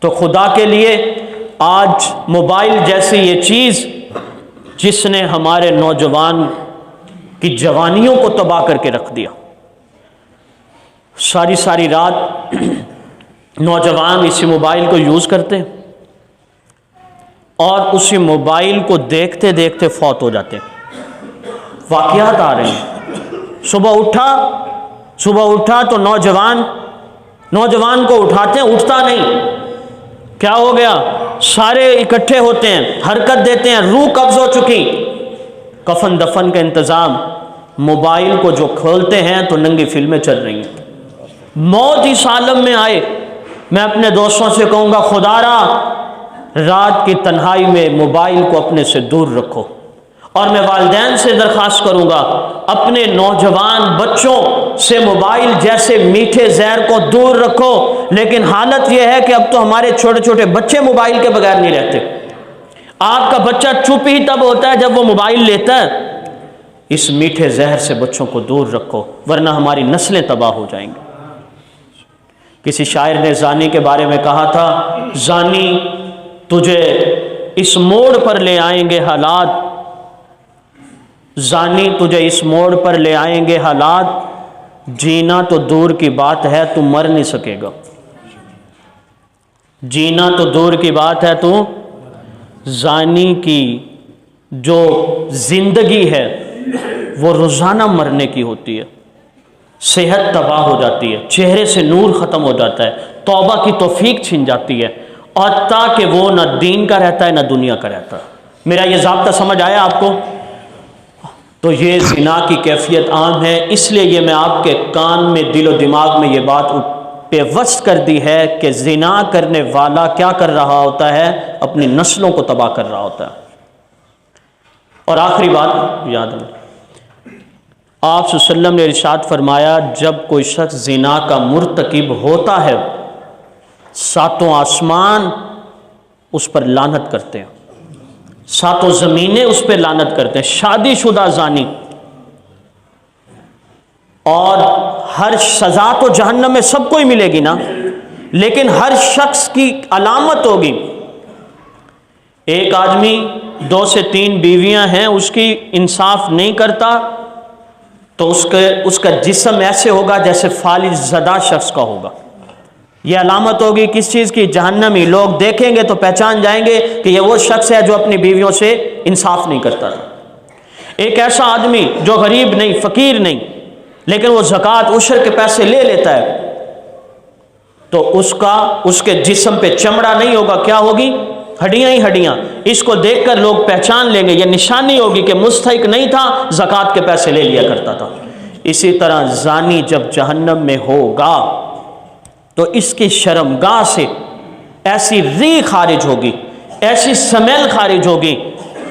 تو خدا کے لیے آج موبائل جیسی یہ چیز جس نے ہمارے نوجوان کی جوانیوں کو تباہ کر کے رکھ دیا، ساری ساری رات نوجوان اسی موبائل کو یوز کرتے ہیں اور اسی موبائل کو دیکھتے دیکھتے فوت ہو جاتے ہیں۔ واقعات آ رہے ہیں، صبح اٹھا تو نوجوان کو اٹھاتے ہیں، اٹھتا نہیں، کیا ہو گیا؟ سارے اکٹھے ہوتے ہیں، حرکت دیتے ہیں، روح قبض ہو چکی، کفن دفن کا انتظام، موبائل کو جو کھولتے ہیں تو ننگی فلمیں چل رہی ہیں۔ موت اس عالم میں آئے، میں اپنے دوستوں سے کہوں گا خدا را رات کی تنہائی میں موبائل کو اپنے سے دور رکھو، اور میں والدین سے درخواست کروں گا اپنے نوجوان بچوں سے موبائل جیسے میٹھے زہر کو دور رکھو۔ لیکن حالت یہ ہے کہ اب تو ہمارے چھوٹے چھوٹے بچے موبائل کے بغیر نہیں رہتے۔ آپ کا بچہ چپ ہی تب ہوتا ہے جب وہ موبائل لیتا ہے۔ اس میٹھے زہر سے بچوں کو دور رکھو ورنہ ہماری نسلیں تباہ ہو جائیں گی۔ کسی شاعر نے زانی کے بارے میں کہا تھا، زانی تجھے اس موڑ پر لے آئیں گے حالات، زانی تجھے اس موڑ پر لے آئیں گے حالات، جینا تو دور کی بات ہے تو مر نہیں سکے گا، جینا تو دور کی بات ہے تو۔ زانی کی جو زندگی ہے وہ روزانہ مرنے کی ہوتی ہے، صحت تباہ ہو جاتی ہے، چہرے سے نور ختم ہو جاتا ہے، توبہ کی توفیق چھن جاتی ہے، اور تاکہ وہ نہ دین کا رہتا ہے نہ دنیا کا رہتا ہے۔ میرا یہ ضابطہ سمجھ آیا آپ کو؟ تو یہ زنا کی کیفیت عام ہے، اس لیے یہ میں آپ کے کان میں دل و دماغ میں یہ بات پیوست کر دی ہے کہ زنا کرنے والا کیا کر رہا ہوتا ہے؟ اپنی نسلوں کو تباہ کر رہا ہوتا ہے۔ اور آخری بات یاد رکھیں، آپ صلی اللہ علیہ وسلم نے ارشاد فرمایا جب کوئی شخص زنا کا مرتکب ہوتا ہے ساتوں آسمان اس پر لعنت کرتے ہیں، ساتوں زمینیں اس پہ لعنت کرتے ہیں، شادی شدہ زانی، اور ہر سزا تو جہنم میں سب کو ہی ملے گی نا، لیکن ہر شخص کی علامت ہوگی۔ ایک آدمی 2 سے 3 بیویاں ہیں، اس کی انصاف نہیں کرتا تو اس کا جسم ایسے ہوگا جیسے فالج زدہ شخص کا ہوگا۔ یہ علامت ہوگی کس چیز کی؟ جہنمی۔ لوگ دیکھیں گے تو پہچان جائیں گے کہ یہ وہ شخص ہے جو اپنی بیویوں سے انصاف نہیں کرتا تھا۔ ایک ایسا آدمی جو غریب نہیں، فقیر نہیں، لیکن وہ زکوٰۃ عشر کے پیسے لے لیتا ہے تو اس کے جسم پہ چمڑا نہیں ہوگا، کیا ہوگی؟ ہڈیاں ہی ہڈیاں۔ اس کو دیکھ کر لوگ پہچان لیں گے، یہ نشانی ہوگی کہ مستحق نہیں تھا، زکوٰۃ کے پیسے لے لیا کرتا تھا۔ اسی طرح زانی جب جہنم میں ہوگا تو اس کی شرمگاہ سے ایسی ری خارج ہوگی، ایسی سمیل خارج ہوگی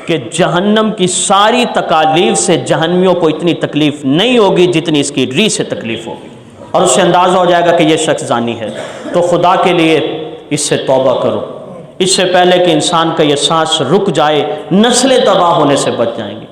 کہ جہنم کی ساری تکالیف سے جہنمیوں کو اتنی تکلیف نہیں ہوگی جتنی اس کی ری سے تکلیف ہوگی، اور اس سے اندازہ ہو جائے گا کہ یہ شخص زانی ہے۔ تو خدا کے لیے اس سے توبہ کرو، اس سے پہلے کہ انسان کا یہ سانس رک جائے، نسلیں تباہ ہونے سے بچ جائیں گی۔